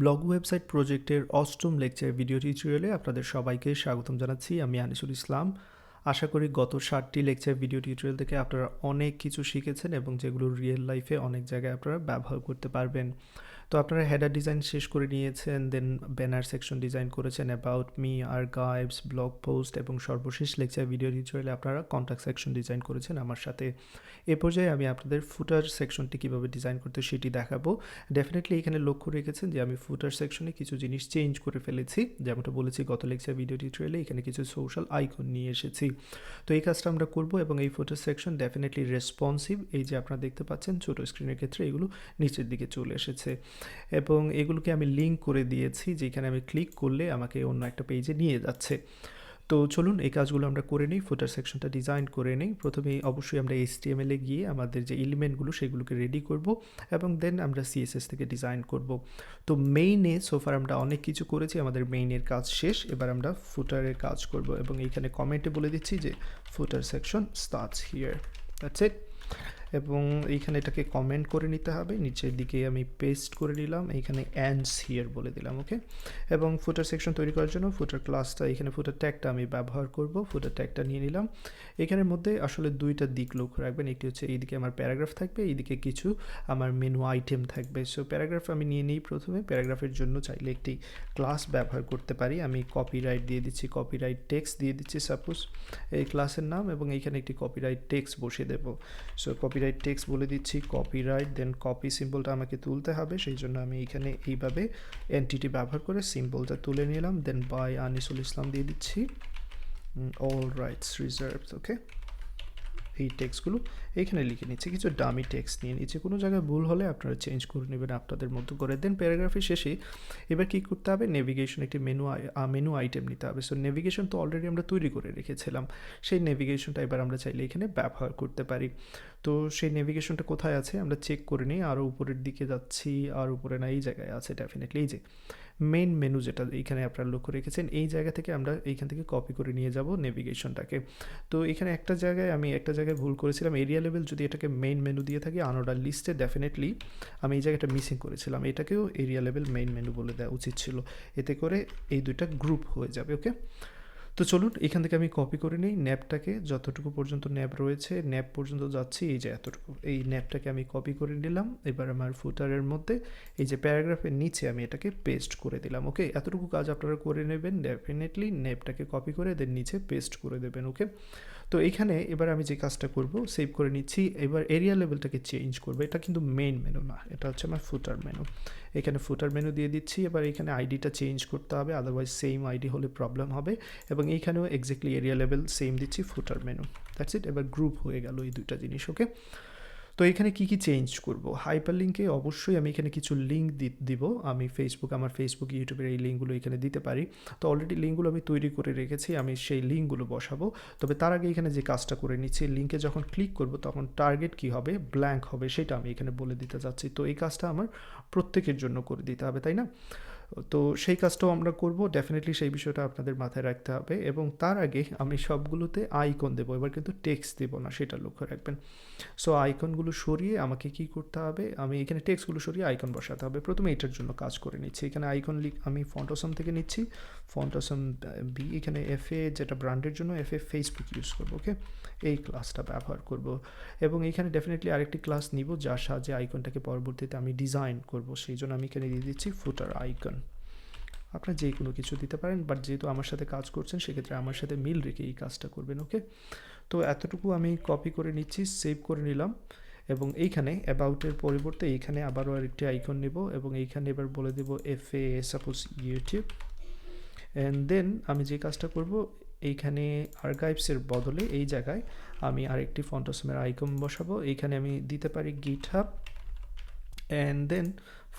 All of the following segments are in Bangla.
ব্লগ ওয়েবসাইট প্রজেক্টের অষ্টম লেকচার ভিডিও টিউটোরিয়ালে আপনাদের সবাইকে স্বাগতম জানাচ্ছি। আমি আনিসুল ইসলাম। আশা করি গত 7টি লেকচার ভিডিও টিউটোরিয়াল থেকে আপনারা অনেক কিছু শিখেছেন এবং যেগুলো রিয়েল লাইফে অনেক জায়গায় আপনারা ব্যবহার করতে পারবেন। তো আপনারা হেডার ডিজাইন শেষ করে নিয়েছেন, দেন ব্যানার সেকশন ডিজাইন করেছেন, about me, archives, blog post এবং সর্বশেষ লেকচার ভিডিও টিউটোরিয়ালে আপনারা কন্ট্যাক্ট সেকশন ডিজাইন করেছেন আমার সাথে। এ পর্যায়ে আমি আপনাদের ফুটার সেকশনটি কীভাবে ডিজাইন করতে সেটি দেখাবো। ডেফিনেটলি এখানে লক্ষ্য রেখেছেন যে আমি ফুটার সেকশনে কিছু জিনিস চেঞ্জ করে ফেলেছি, যেমনটা বলেছি গত লেকচার ভিডিও টিউটোরিয়ালে। এখানে কিছু সোশ্যাল আইকন নিয়ে এসেছি। তো এই কাজটা আমরা করব এবং এই ফুটার সেকশন ডেফিনেটলি রেসপন্সিভ। এই যে আপনারা দেখতে পাচ্ছেন ছোটো স্ক্রিনের ক্ষেত্রে এগুলো নিচের দিকে চলে এসেছে এবং এগুলোকে আমি লিঙ্ক করে দিয়েছি, যেখানে আমি ক্লিক করলে আমাকে অন্য একটা পেজে নিয়ে যাচ্ছে। তো চলুন এই কাজগুলো আমরা করে নিই, ফুটার সেকশনটা ডিজাইন করে নিই। প্রথমেই অবশ্যই আমরা HTML-এ গিয়ে আমাদের যে এলিমেন্টগুলো সেগুলোকে রেডি করব এবং দেন আমরা CSS থেকে ডিজাইন করব। তো মেইনে সোফার আমরা অনেক কিছু করেছি, আমাদের মেইনের কাজ শেষ। এবার আমরা ফুটারের কাজ করব এবং এইখানে কমেন্টে বলে দিচ্ছি যে ফুটার section starts here, that's it. এবং এইখানে এটাকে কমেন্ট করে নিতে হবে, নিচের দিকে আমি পেস্ট করে নিলাম, এইখানে এন্ডস হিয়ার বলে দিলাম, ওকে। এবং ফুটার সেকশন তৈরি করার জন্য ফুটার ক্লাসটা, এখানে ফুটার ট্যাগটা আমি ব্যবহার করব। ফুটার ট্যাগটা নিয়ে নিলাম। এখানের মধ্যে আসলে দুইটা দিক লক্ষ্য রাখবেন, একটি হচ্ছে এইদিকে আমার প্যারাগ্রাফ থাকবে, এইদিকে কিছু আমার মেনু আইটেম থাকবে। সো প্যারাগ্রাফ আমি নিয়ে নিই প্রথমে। প্যারাগ্রাফের জন্য চাইলে একটি ক্লাস ব্যবহার করতে পারি। আমি কপিরাইট দিয়ে দিচ্ছি, কপিরাইট টেক্সট দিয়ে দিচ্ছি সাপোজ এই ক্লাসের নাম, এবং এইখানে একটি কপিরাইট টেক্সট বসিয়ে দেবো। সো কপিরাইট টেক্সট বলে দিচ্ছি কপিরাইট, দেন কপি সিম্বলটা আমাকে তুলতে হবে, সেই জন্য আমি এইখানে এইভাবে এন্টিটি ব্যবহার করে সিম্বলটা তুলে নিলাম। দেন বাই আনিসুল ইসলাম দিয়ে দিচ্ছি, অল রাইটস রিজার্ভড, ওকে। এই টেক্সটগুলো এইখানে লিখে নিচ্ছি, কিছু ডামি টেক্সট নিয়ে নিচ্ছি। কোনো জায়গায় ভুল হলে আপনারা চেঞ্জ করে নেবেন আপনাদের মতো করে। দেন প্যারাগ্রাফের শেষে এবার কী করতে হবে, নেভিগেশন একটি মেনু আইটেম নিতে হবে। সো নেভিগেশন তো অলরেডি আমরা তৈরি করে রেখেছিলাম, সেই নেভিগেশনটা এবার আমরা চাইলে এখানে ব্যবহার করতে পারি। তো সেই নেভিগেশনটা কোথায় আছে আমরা চেক করে নিই। আরও উপরের দিকে যাচ্ছি, আর উপরে না, এই জায়গায় আছে ডেফিনেটলি। এই যে মেইন মেনু যেটা এইখানে আপনারা লক্ষ্য রেখেছেন, এই জায়গা থেকে আমরা এইখান থেকে কপি করে নিয়ে যাব নেভিগেশনটাকে। তো এখানে একটা জায়গায় ভুল করেছিলাম, এরিয়া লেভেল যদি এটাকে মেইন মেনু দিয়ে থাকি আনঅর্ডার লিস্টে, ডেফিনেটলি আমি এই জায়গাটা মিসিং করেছিলাম, এটাকেও এরিয়া লেভেল মেইন মেনু বলে দেওয়া উচিত ছিল। এতে করে এই দুইটা গ্রুপ হয়ে যাবে, ওকে। তো চলুন এখান থেকে আমি কপি করে নিই ন্যাপটাকে, যতটুকু পর্যন্ত ন্যাপ রয়েছে ন্যাপ পর্যন্ত যাচ্ছি, এই যে এতটুকু, এই ন্যাপটাকে আমি কপি করে নিলাম। এবার আমার ফুটারের মধ্যে এই যে প্যারাগ্রাফের নিচে আমি এটাকে পেস্ট করে দিলাম, ওকে। এতটুকু কাজ আপনারা করে নেবেন ডেফিনেটলি, ন্যাপটাকে কপি করে দেন নিচে পেস্ট করে দেবেন, ওকে। তো এইখানে এবার আমি যে কাজটা করব, সেভ করে নিচ্ছি। এবার এরিয়া লেভেলটাকে চেঞ্জ করবো, এটা কিন্তু মেইন মেনু না, এটা হচ্ছে আমার ফুটার মেনু। এখানে ফুটার মেনু দিয়ে দিচ্ছি। এবার এখানে আইডিটা চেঞ্জ করতে হবে, আদারওয়াইজ সেম আইডি হলে প্রবলেম হবে। এবং এইখানেও এক্স্যাক্টলি এরিয়া লেভেল সেম দিচ্ছি, ফুটার মেনু, দ্যাটস ইট। এবার গ্রুপ হয়ে গেল এই দুইটা জিনিস, ওকে। তো এখানে কি চেঞ্জ করব, হাইপার লিঙ্কে অবশ্যই আমি এখানে কিছু লিঙ্ক দিব। আমি আমার ফেসবুক ইউটিউবের এই লিঙ্কগুলো এখানে দিতে পারি। তো অলরেডি লিঙ্কগুলো আমি তৈরি করে রেখেছি, আমি সেই লিঙ্কগুলো বসাবো। তবে তার আগে এখানে যে কাজটা করে নিচ্ছি, লিঙ্কে যখন ক্লিক করব তখন টার্গেট কি হবে, ব্ল্যাঙ্ক হবে, সেটা আমি এখানে বলে দিতে যাচ্ছি। তো এই কাজটা আমার প্রত্যেকের জন্য করে দিতে হবে, তাই না? তো সেই কাজটাও আমরা করব, ডেফিনেটলি সেই বিষয়টা আপনাদের মাথায় রাখতে হবে। এবং তার আগে আমি সবগুলোতে আইকন দেবো, এবার কিন্তু টেক্সট দেবো না, সেটা লক্ষ্য রাখবেন। সো আইকনগুলো সরিয়ে আমাকে কি করতে হবে, আমি এখানে টেক্সটগুলো সরিয়ে আইকন বসাতে হবে। প্রথমে এটার জন্য কাজ করে নিচ্ছি, এখানে আইকন আমি ফন্টসম থেকে নিচ্ছি, ফন্টসম বি, এখানে FA যেটা ব্র্যান্ডের জন্য FA ফেসবুক ইউজ করবো, ওকে। এই ক্লাসটা ব্যবহার করব এবং এখানে ডেফিনেটলি আরেকটি ক্লাস নিব যার সাহায্যে আইকনটাকে পরবর্তীতে আমি ডিজাইন করব, সেই জন্য আমি এখানে দিয়ে দিচ্ছি ফুটার আইকন। আপনারা যে কোনো কিছু দিতে পারেন, বাট যেহেতু আমার সাথে কাজ করছেন সেক্ষেত্রে আমার সাথে মিল রেখে এই কাজটা করবেন, ওকে। তো এতটুকু আমি কপি করে নিচ্ছি, সেভ করে নিলাম। এবং এইখানে অ্যাবাউটের পরিবর্তে এইখানে আবারও আরেকটি আইকন নেব এবং এইখানে এবার বলে দেব FA suppose YouTube. And then আমি যে কাজটা করব, এইখানে আর্কাইভসের বদলে এই জায়গায় আমি আরেকটি ফন্টসমের আইকন বসাবো। এইখানে আমি দিতে পারি গিটহাব। অ্যান্ড দেন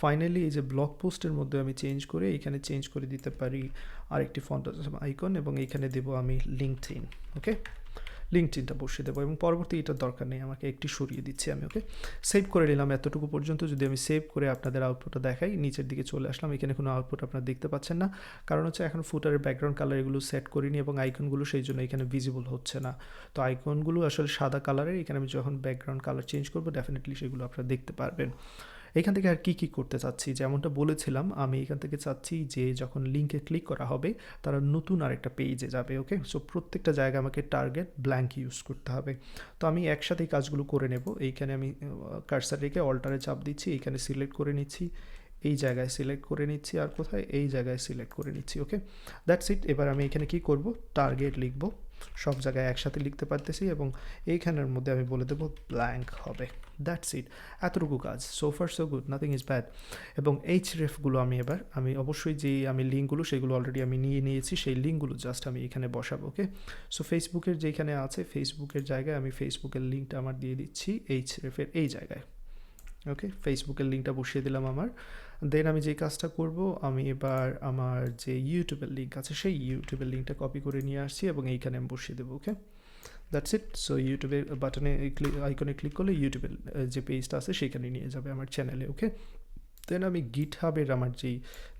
ফাইনালি এই যে ব্লগ পোস্টের মধ্যে আমি চেঞ্জ করে এইখানে চেঞ্জ করে দিতে পারি আরেকটি ফন্টসম আইকন, এবং এইখানে দেবো আমি লিঙ্কডইন, ওকে। লিঙ্কডইনটা বসিয়ে দেবো এবং পরবর্তী এটার দরকার নেই, আমাকে একটি সরিয়ে দিচ্ছি আমি, ওকে। সেভ করে নিলাম এতটুকু পর্যন্ত। যদি আমি সেভ করে আপনাদের আউটপুটটা দেখাই, নিচের দিকে চলে আসলাম, এখানে কোনো আউটপুট আপনারা দেখতে পাচ্ছেন না, কারণ হচ্ছে এখন ফুটারের ব্যাকগ্রাউন্ড কালার এগুলো সেট করিনি এবং আইকনগুলো সেই জন্য এখানে ভিজিবল হচ্ছে না। তো আইকনগুলো আসলে সাদা কালারের, এখানে আমি যখন ব্যাকগ্রাউন্ড কালার চেঞ্জ করবো ডেফিনেটলি সেগুলো আপনারা দেখতে পারবেন। এখান থেকে আর কি করতে চাচ্ছি, যেমনটা বলেছিলাম আমি এখান থেকে চাচ্ছি যে যখন লিঙ্কে ক্লিক করা হবে তারা নতুন আরেকটা পেজে যাবে। ওকে, সো প্রত্যেকটা জায়গায় আমাকে টার্গেট ব্ল্যাঙ্ক ইউজ করতে হবে। তো আমি একসাথেই কাজগুলো করে নেব। এইখানে আমি কার্সার রেখে অল্টারে চাপ দিচ্ছি, এইখানে সিলেক্ট করে নিচ্ছি, এই জায়গায় সিলেক্ট করে নিচ্ছি, আর কোথায় এই জায়গায় সিলেক্ট করে নিচ্ছি। ওকে, দ্যাটস ইট। এবার আমি এখানে কি করব, টার্গেট লিখব, সব জায়গায় একসাথে লিখতে পারতেছি এবং এইখানের মধ্যে আমি বলে দেবো ব্ল্যাঙ্ক হবে। দ্যাটস ইট, এতটুকু কাজ। So far so good, nothing is bad. এবং রেফগুলো আমি অবশ্যই যে আমি লিঙ্কগুলো সেগুলো অলরেডি আমি নিয়ে নিয়েছি, সেই লিঙ্কগুলো জাস্ট আমি এখানে বসাবো। ওকে, সো ফেসবুকের যেখানে আছে ফেসবুকের জায়গায় আমি ফেসবুকের লিঙ্কটা আমার দিয়ে দিচ্ছি রেফের এই জায়গায়। ওকে, ফেসবুকের লিঙ্কটা বসিয়ে দিলাম আমার। দেন আমি যে কাজটা করব, আমি এবার আমার যে ইউটিউবের লিঙ্ক আছে সেই ইউটিউবের লিঙ্কটা কপি করে নিয়ে আসছি এবং এইখানে আমি বসিয়ে দেবো। ওকে, দ্যাটস ইট। সো ইউটিউবের বাটনে আইকনে ক্লিক করলে ইউটিউবের যে পেজটা আছে সেখানে নিয়ে যাবে আমার চ্যানেলে। ওকে, দেন আমি গিটহাবের আমার যেই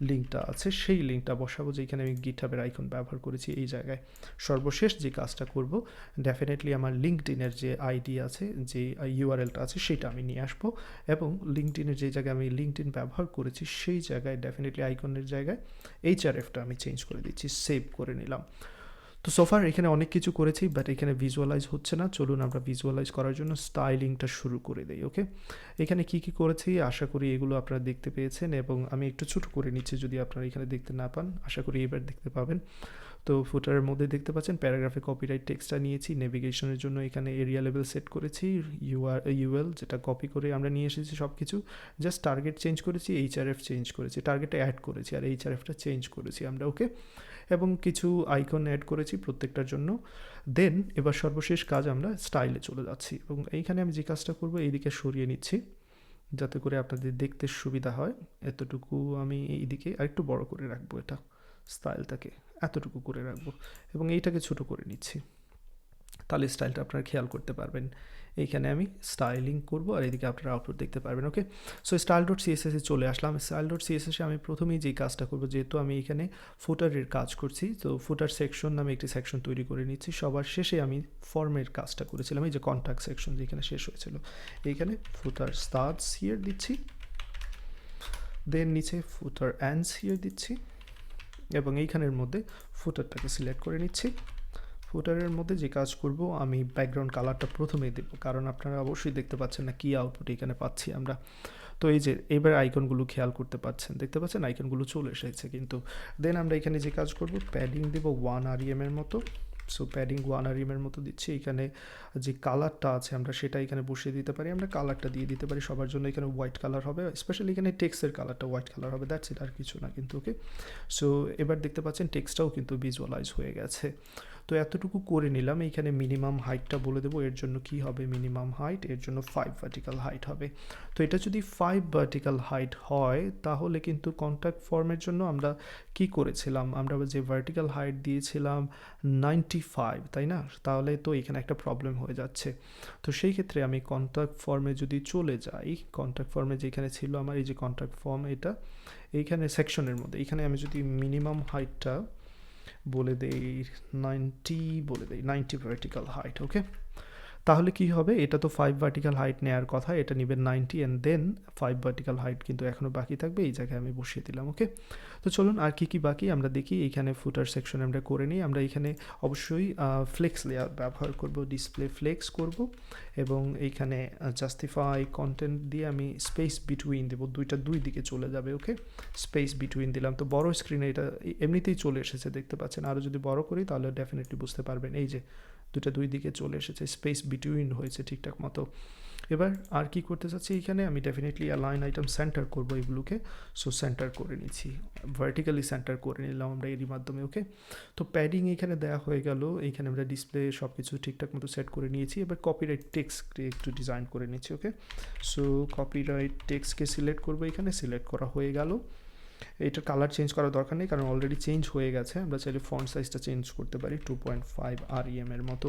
লিঙ্কটা আছে সেই লিঙ্কটা বসাবো, যেখানে আমি গিটহাবের আইকন ব্যবহার করেছি এই জায়গায়। সর্বশেষ যে কাজটা করব, ডেফিনেটলি আমার লিঙ্কডইনের যে আইডি আছে, যে ইউআরএলটা আছে সেটা আমি নিয়ে আসবো এবং লিঙ্কডইনের যে জায়গায় আমি লিঙ্কডইন ব্যবহার করেছি সেই জায়গায় ডেফিনেটলি আইকনের জায়গায় এইচআরএফটা আমি চেঞ্জ করে দিচ্ছি, সেভ করে নিলাম। তো সোফার এখানে অনেক কিছু করেছি, বাট এখানে ভিজুয়ালাইজ হচ্ছে না। চলুন আমরা ভিজুয়ালাইজ করার জন্য স্টাইলিংটা শুরু করে দিই। ওকে, এখানে কি করেছি আশা করি এগুলো আপনারা দেখতে পেয়েছেন এবং আমি একটু ছোটো করে নিচ্ছি যদি আপনারা এখানে দেখতে না পান, আশা করি এবার দেখতে পাবেন। তো ফুটারের মধ্যে দেখতে পাচ্ছেন প্যারাগ্রাফে কপিরাইট টেক্সটটা নিয়েছি, নেভিগেশনের জন্য এখানে এরিয়া লেভেল সেট করেছি, ইউএল যেটা কপি করে আমরা নিয়ে এসেছি সব কিছু, জাস্ট টার্গেট চেঞ্জ করেছি, এইচআরএফ চেঞ্জ করেছি, টার্গেটটা অ্যাড করেছি আর এইচআরএফটা চেঞ্জ করেছি আমরা। ওকে, এবং কিছু আইকন অ্যাড করেছি প্রত্যেকটার জন্য। দেন এবার সর্বশেষ কাজ, আমরা স্টাইলে চলে যাচ্ছি এবং এইখানে আমি যে কাজটা করব এইদিকে সরিয়ে নিচ্ছি যাতে করে আপনাদের দেখতে সুবিধা হয়। এতটুকু আমি এইদিকে আরেকটু বড় করে রাখবো, এটা স্টাইলটাকে এতটুকু করে রাখবো এবং এইটাকে ছোট করে নিচ্ছি, তাহলে স্টাইলটা আপনারা খেয়াল করতে পারবেন। এইখানে আমি স্টাইলিং করব আর এদিকে আপনারা আউটপুট দেখতে পারবেন। ওকে, সো স্টাইল ডট সিএসএসে চলে আসলাম। স্টাইল ডট সিএসএসে আমি প্রথমেই যেই কাজটা করব, যেহেতু আমি এখানে ফুটারের কাজ করছি, তো ফুটার সেকশন নামে একটি সেকশন তৈরি করে নিচ্ছি। সবার শেষে আমি ফর্মের কাজটা করেছিলাম, এই যে কন্ট্যাক্ট সেকশন যেখানে শেষ হয়েছিল, এইখানে ফুটার স্টার্টস হিয়ার দিচ্ছি, দেন নিচে ফুটার অ্যান্ডস হিয়ার দিচ্ছি এবং এইখানের মধ্যে ফুটারটাকে সিলেক্ট করে নিচ্ছি। ফুটারের মধ্যে যে কাজ করব, আমি ব্যাকগ্রাউন্ড কালারটা প্রথমেই দেবো, কারণ আপনারা অবশ্যই দেখতে পাচ্ছেন না কি আউটপুট এখানে পাচ্ছি আমরা। তো এই যে এবার আইকনগুলো খেয়াল করতে পাচ্ছেন, দেখতে পাচ্ছেন আইকনগুলো চলে এসেছে কিন্তু। দেন আমরা এখানে যে কাজ করব, প্যাডিং দেবো 1 REM এর মতো। সো প্যাডিং 1 REM এর মতো দিচ্ছি। এখানে যে কালারটা আছে আমরা সেটা এখানে বসিয়ে দিতে পারি, আমরা কালারটা দিয়ে দিতে পারি সবার জন্য। এখানে হোয়াইট কালার হবে, স্পেশালি এখানে টেক্সটের কালারটা হোয়াইট কালার হবে, দ্যাটস ইট, আর কিছু না কিন্তু। ওকে, সো এবার দেখতে পাচ্ছেন টেক্সটটাও কিন্তু ভিজুয়ালাইজ হয়ে গেছে। তো এতটুকু করে নিলাম। এইখানে মিনিমাম হাইটটা বলে দেবো, এর জন্য কি হবে মিনিমাম হাইট, এর জন্য 5 ভার্টিক্যাল হাইট হবে। তো এটা যদি 5 ভার্টিক্যাল হাইট হয় তাহলে কিন্তু কন্ট্যাক্ট ফর্মের জন্য আমরা কি করেছিলাম, আমরা যে ভার্টিক্যাল হাইট দিয়েছিলাম 95, তাই না? তাহলে তো এখানে একটা প্রবলেম হয়ে যাচ্ছে। তো সেই ক্ষেত্রে আমি কন্ট্যাক্ট ফর্মে যদি চলে যাই, কন্ট্যাক্ট ফর্মে যেখানে ছিল আমার এই যে কন্ট্যাক্ট ফর্ম, এটা এইখানে সেকশনের মধ্যে এইখানে আমি যদি মিনিমাম হাইটটা বলে দেই 90, বলে দেই 90 ভার্টিক্যাল হাইট। ওকে, তাহলে কি হবে, এটা তো 5 ভার্টিক্যাল হাইট নেওয়ার কথা, এটা নেবেন 90 অ্যান্ড দেন 5 ভার্টিক্যাল হাইট কিন্তু এখনও বাকি থাকবে, এই জায়গায় আমি বসিয়ে দিলাম। ওকে, তো চলুন আর কি বাকি আমরা দেখি। এইখানে ফুটার সেকশন আমরা করে নিই। আমরা এখানে অবশ্যই ফ্লেক্স লেয়ার ব্যবহার করব, ডিসপ্লে ফ্লেক্স করব এবং এইখানে জাস্টিফাই কন্টেন্ট দিয়ে আমি স্পেস বিটুইন দেবো, দুইটা দুই দিকে চলে যাবে। ওকে, স্পেস বিটুইন দিলাম। তো বড় স্ক্রিনে এটা এমনিতেই চলে এসেছে, দেখতে পাচ্ছেন। আরও যদি বড় করি তাহলে ডেফিনেটলি বুঝতে পারবেন, এই যে দুটা দুই দিকে চলে এসেছে, স্পেস বিটুইন হয়েছে ঠিকঠাক মতো। এবার আর কি করতে চাচ্ছি, এইখানে আমি ডেফিনেটলি অ্যালাইন আইটেম সেন্টার করবো এগুলোকে। সো সেন্টার করে নিচ্ছি, ভার্টিক্যালি সেন্টার করে নিলাম আমরা এরই মাধ্যমে। ওকে, তো প্যাডিং এখানে দেওয়া হয়ে গেল, এইখানে আমরা ডিসপ্লে সব কিছু ঠিকঠাক মতো সেট করে নিয়েছি। এবার কপিরাইট টেক্সটকে একটু ডিজাইন করে নিচ্ছি। ওকে, সো কপিরাইট টেক্সটকে সিলেক্ট করবো, এখানে সিলেক্ট করা হয়ে গেল। এটার কালার চেঞ্জ করার দরকার নেই কারণ অলরেডি চেঞ্জ হয়ে গেছে। আমরা চাইলে ফন্ট সাইজটা চেঞ্জ করতে পারি 2.5 REM এর মতো।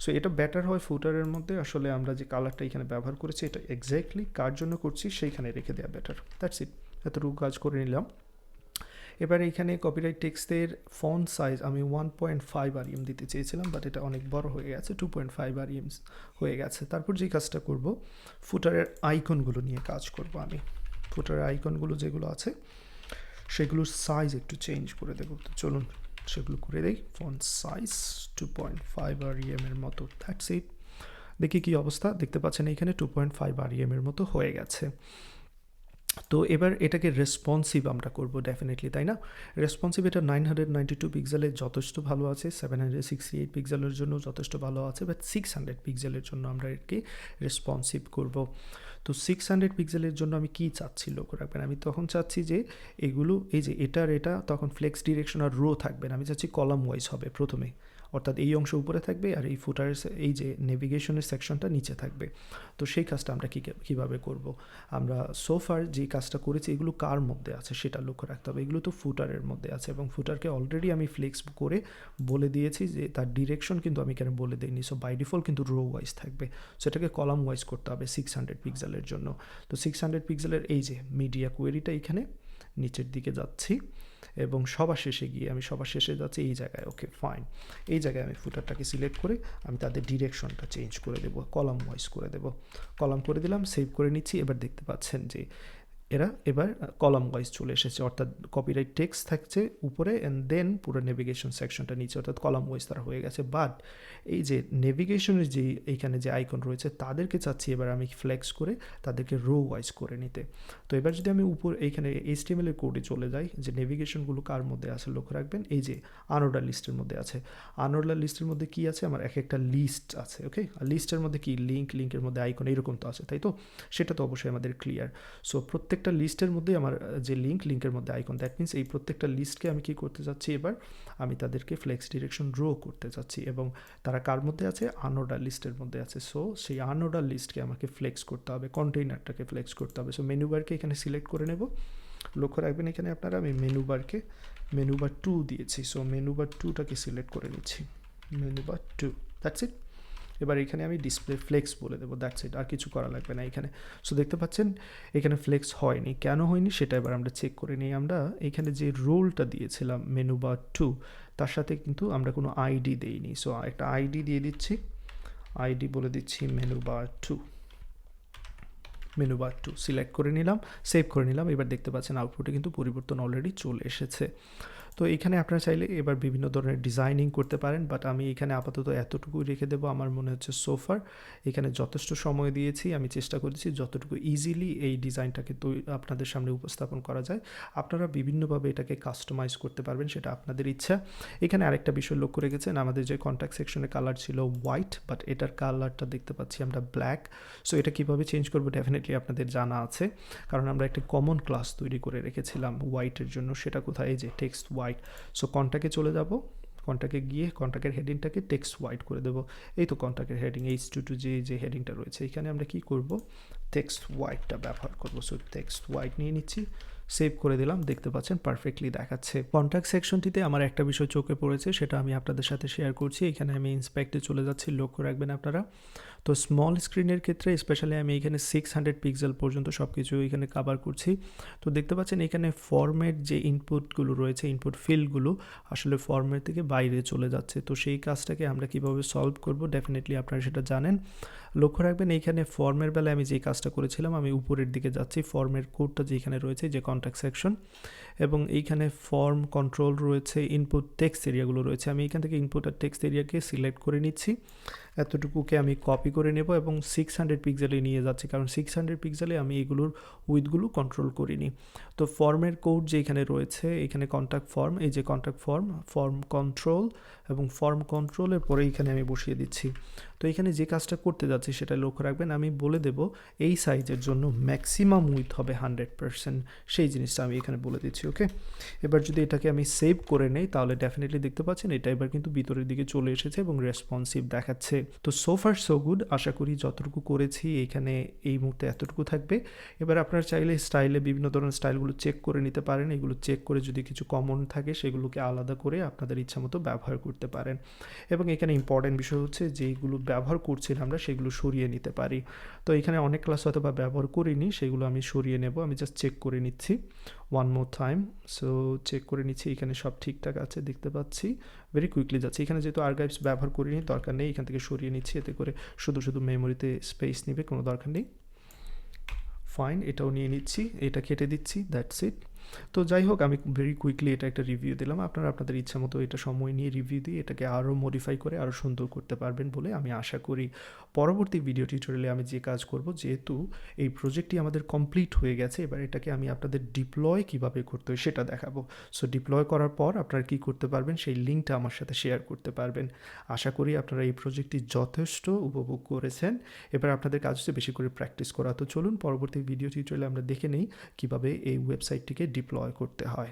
সো এটা বেটার হয় ফুটারের মধ্যে। আসলে আমরা যে কালারটা এখানে ব্যবহার করেছি এটা এক্স্যাক্টলি কার জন্য করছি সেইখানে রেখে দেওয়া বেটার, দ্যাটস ইট। এতটুকু কাজ করে নিলাম। এবার এইখানে কপিরাইট টেক্সটের ফন্ট সাইজ আমি 1.5 REM দিতে চেয়েছিলাম, বাট এটা অনেক বড় হয়ে গেছে, 2.5 REM হয়ে গেছে। তারপর যে কাজটা করব, ফুটারের আইকনগুলো নিয়ে কাজ করব আমি। ফুটারের আইকনগুলো যেগুলো আছে সেগুলোর সাইজ একটু চেঞ্জ করে দেবো। তো চলুন সেগুলো করে দেই। ফন্ট সাইজ 2.5 REM এর মতো, দ্যাটস ইট। দেখি কী অবস্থা, দেখতে পাচ্ছেন এখানে 2.5 REM এর মতো হয়ে গেছে। তো এবার এটাকে রেসপন্সিভ আমরা করব ডেফিনেটলি, তাই না? রেসপন্সিভ এটা 992 পিক্সেলের যথেষ্ট ভালো আছে, 768 পিক্সেলের জন্য যথেষ্ট ভালো আছে, বাট 600 পিক্সেলের জন্য আমরা একে রেসপন্সিভ করব। তো 600 পিক্সেলের জন্য আমি কী চাচ্ছি লক্ষ্য রাখবেন, আমি তখন চাচ্ছি যে এগুলো এই যে এটা তখন ফ্লেক্স ডিরেকশন আর রো থাকবে না, আমি চাচ্ছি কলাম ওয়াইজ হবে প্রথমে, অর্থাৎ এই অংশ উপরে থাকবে আর এই ফুটারের এই যে নেভিগেশনের সেকশনটা নিচে থাকবে। তো সেই কাজটা আমরা কীভাবে করব, আমরা সোফার যে কাজটা করেছি এগুলো কার মধ্যে আছে সেটা লক্ষ্য রাখতে হবে। এগুলো তো ফুটারের মধ্যে আছে এবং ফুটারকে অলরেডি আমি ফ্লেক্স করে বলে দিয়েছি যে তার ডিরেকশন কিন্তু আমি এখানে বলে দিইনি, সো বাই ডিফল্ট কিন্তু রো ওয়াইজ থাকবে, সেটাকে কলাম ওয়াইজ করতে হবে 600 পিক্সেলের জন্য। তো 600 পিক্সেলের এই যে মিডিয়া কোয়েরিটা এখানে নিচের দিকে যাচ্ছি এবং সবার শেষে গিয়ে আমি সবার শেষে যাচ্ছি এই জায়গায়। ওকে ফাইন, এই জায়গায় আমি ফুটারটাকে সিলেক্ট করে আমি তাদের ডিরেকশনটা চেঞ্জ করে দেবো, কলাম ওয়াইজ করে দেবো। কলাম করে দিলাম, সেভ করে নিচ্ছি। এবার দেখতে পাচ্ছেন যে এরা এবার কলাম ওয়াইজ চলে এসেছে, অর্থাৎ কপিরাইট টেক্সট থাকছে উপরে অ্যান্ড দেন পুরো নেভিগেশন সেকশনটা নিচে, অর্থাৎ কলাম ওয়াইজ তারা হয়ে গেছে। বাট এই যে নেভিগেশনের যে এইখানে যে আইকন রয়েছে তাদেরকে চাচ্ছি এবার আমি ফ্লেক্স করে তাদেরকে রো ওয়াইজ করে নিতে। তো এবার যদি আমি উপর এইখানে HTML এর কোডে চলে যাই, যে নেভিগেশনগুলো কার মধ্যে আছে লক্ষ্য রাখবেন, এই যে আনঅর্ডার লিস্টের মধ্যে আছে। আনঅর্ডার লিস্টের মধ্যে কি আছে, আমার এক একটা লিস্ট আছে। ওকে, লিস্টের মধ্যে কি লিঙ্কের মধ্যে আইকন এরকম তো আছে, তাই তো? সেটা তো অবশ্যই আমাদের ক্লিয়ার। সো প্রত্যেকটা লিস্টের মধ্যে আমার যে লিঙ্কের মধ্যে আইকন, দ্যাট মিনস এই প্রত্যেকটা লিস্টকে আমি কি করতে যাচ্ছি, এবার আমি তাদেরকে ফ্লেক্স ডিরেকশন রো করতে যাচ্ছি এবং তারা কার মধ্যে আছে, আনঅর্ডার লিস্টের মধ্যে আছে। সো সেই আনঅর্ডার লিস্টকে আমাকে ফ্লেক্স করতে হবে, কন্টেইনারটাকে ফ্লেক্স করতে হবে। সো মেনু বারকে এখানে সিলেক্ট করে নেব। লক্ষ্য রাখবেন এখানে আপনারা আমি মেনু বার 2 দিয়েছি, সো মেনু বার 2টাকে সিলেক্ট করে নিচ্ছি, মেনু বার 2, দ্যাটস ইট। এবার এখানে আমি ডিসপ্লে ফ্লেক্স বলে দেবো, দ্যাটস ইট, আর কিছু করা লাগবে না এখানে। সো দেখতে পাচ্ছেন এখানে ফ্লেক্স হয়নি, কেন হয়নি সেটা এবার আমরা চেক করে নিই। আমরা এখানে যে রোলটা দিয়েছিলাম মেনু বার 2 তার সাথে কিন্তু আমরা কোনো আইডি দেইনি, সো একটা আইডি দিয়ে দিচ্ছি, আইডি বলে দিচ্ছি মেনু বার 2 সিলেক্ট করে নিলাম, সেভ করে নিলাম। এবার দেখতে পাচ্ছেন আউটপুটে কিন্তু পরিবর্তন অলরেডি চলে এসেছে। তো এখানে আপনারা চাইলে এবার বিভিন্ন ধরনের ডিজাইনিং করতে পারেন, বাট আমি এখানে আপাতত এতটুকু রেখে দেবো। আমার মনে হচ্ছে সোফার এখানে যথেষ্ট সময় দিয়েছি, আমি চেষ্টা করেছি যতটুকু ইজিলি এই ডিজাইনটাকে আপনাদের সামনে উপস্থাপন করা যায়। আপনারা বিভিন্নভাবে এটাকে কাস্টমাইজ করতে পারবেন, সেটা আপনাদের ইচ্ছা। এখানে আরেকটা বিষয় লক্ষ্য রেখেছেন, আমাদের যে কন্ট্যাক্ট সেকশনের কালার ছিল হোয়াইট, বাট এটার কালারটা দেখতে পাচ্ছি আমরা ব্ল্যাক। সো এটা কীভাবে চেঞ্জ করবো ডেফিনেটলি আপনাদের জানা আছে, কারণ আমরা একটা কমন ক্লাস তৈরি করে রেখেছিলাম হোয়াইটের জন্য। সেটা কোথায়, এই যে টেক্সট হোয়াইট। সো কন্ট্যাক্টে চলে যাব, কন্ট্যাক্টে গিয়ে কন্ট্যাক্টের হেডিংটাকে টেক্সট হোয়াইট করে দেবো। এই তো কন্ট্যাক্টের হেডিং H22 যে হেডিংটা রয়েছে এখানে আমরা কি করব, টেক্সট হোয়াইটটা ব্যবহার করব। সো টেক্সট হোয়াইট নিয়ে নিচ্ছি, সেভ করে দিলাম। দেখতে পাচ্ছেন পারফেক্টলি দেখাচ্ছে। কন্ট্যাক্ট সেকশনটিতে আমার একটা বিষয় চোখে পড়েছে, সেটা আমি আপনাদের সাথে শেয়ার করছি। এখানে আমি ইন্সপেক্টে চলে যাচ্ছি, লক্ষ্য রাখবেন আপনারা। তো স্মল স্ক্রিনের ক্ষেত্রে স্পেশালি আমি এখানে 600 পিক্সেল পর্যন্ত সব কিছু এখানে কভার করছি। তো দেখতে পাচ্ছেন এখানে ফর্মের যে ইনপুটগুলো রয়েছে, ইনপুট ফিল্ডগুলো আসলে ফর্মের থেকে বাইরে চলে যাচ্ছে। তো সেই কাজটাকে আমরা কিভাবে সলভ করব, ডেফিনেটলি আপনারা সেটা জানেন। লক্ষ্য রাখবেন এইখানে ফর্মের বেলায় আমি যে কাজটা করেছিলাম, আমি উপরের দিকে যাচ্ছি, ফর্মের কোডটা যেখানে রয়েছে যে কন্ট্যাক্ট সেকশন, এবং এইখানে ফর্ম কন্ট্রোল রয়েছে, ইনপুট টেক্সট এরিয়াগুলো রয়েছে। আমি এখান থেকে ইনপুট আর টেক্সট এরিয়াকে সিলেক্ট করে নিচ্ছি, এতটুকুকে আমি কপি করে নেব এবং 600 পিক্সেলে নিয়ে যাচ্ছি, কারণ 600 পিক্সেলে আমি এগুলোর উইথগুলো কন্ট্রোল করিনি। তো ফর্মের কোড যে এখানে রয়েছে, এখানে কন্ট্যাক্ট ফর্ম, এই যে কন্ট্যাক্ট ফর্ম কন্ট্রোল এবং ফর্ম কন্ট্রোলের পরে এখানে আমি বসিয়ে দিচ্ছি। তো এখানে যে কাজটা করতে যাচ্ছি সেটা লক্ষ্য রাখবেন, আমি বলে দেব এই সাইজের জন্য ম্যাক্সিমাম উইথ হবে 100%, সেই জিনিসটা আমি এখানে বলে দিচ্ছি। ওকে, এবার যদি এটাকে আমি সেভ করে নেই তাহলে ডেফিনেটলি দেখতে পাচ্ছেন এটা এবার কিন্তু ভিতরের দিকে চলে এসেছে এবং রেসপন্সিভ দেখাচ্ছে। তো সো ফার সো গুড, আশা করি যতটুকু করেছি এখানে এই মুহূর্তে এতটুকু থাকবে। এবার আপনারা চাইলে স্টাইলে বিভিন্ন ধরনের স্টাইলগুলো চেক করে নিতে পারেন, এগুলো চেক করে যদি কিছু কমন থাকে সেগুলোকে আলাদা করে আপনাদের ইচ্ছা মতো ব্যবহার করতে পারেন। এবং এখানে ইম্পর্টেন্ট বিষয় হচ্ছে যেগুলো ব্যবহার করছি আমরা সেগুলো সরিয়ে নিতে পারি। তো এখানে অনেক ক্লাস হয়তো বা ব্যবহার করিনি, সেগুলো আমি সরিয়ে নেব। আমি জাস্ট চেক করে নিচ্ছি one more time. So check করে নিচ্ছি, এখানে সব ঠিকঠাক আছে দেখতে পাচ্ছি, ভেরি কুইকলি যাচ্ছে। এখানে যেহেতু আর্কাইভস ব্যবহার করিনি, দরকার নেই, এখান থেকে সরিয়ে নিচ্ছি, এতে করে শুধু মেমোরিতে স্পেস নেবে, কোনো দরকার নেই। ফাইন, এটাও নিয়ে নিচ্ছি, এটা কেটে দিচ্ছি, দ্যাটস ইট। তো যাই হোক, আমি ভেরি কুইকলি এটা একটা রিভিউ দিলাম। আপনারা আপনাদের ইচ্ছা মতো এটা সময় নিয়ে রিভিউ দিয়ে এটাকে আরও মডিফাই করে আরও সুন্দর করতে পারবেন বলে আমি আশা করি। পরবর্তী ভিডিও টিউটোরিয়ালে আমি যে কাজ করব, যেহেতু এই প্রজেক্টটি আমাদের কমপ্লিট হয়ে গেছে, এবার এটাকে আমি আপনাদের ডিপ্লয় কীভাবে করতে হয় সেটা দেখাবো। সো ডিপ্লয় করার পর আপনারা কী করতে পারবেন সেই লিঙ্কটা আমার সাথে শেয়ার করতে পারবেন। আশা করি আপনারা এই প্রজেক্টটি যথেষ্ট উপভোগ করেছেন। এবার আপনাদের কাজ হচ্ছে বেশি করে প্র্যাকটিস করা। তো চলুন পরবর্তী ভিডিও টিউটোরিয়ালে আমরা দেখে নিই কীভাবে এই ওয়েবসাইটটিকে ডিপ্লয় করতে হয়।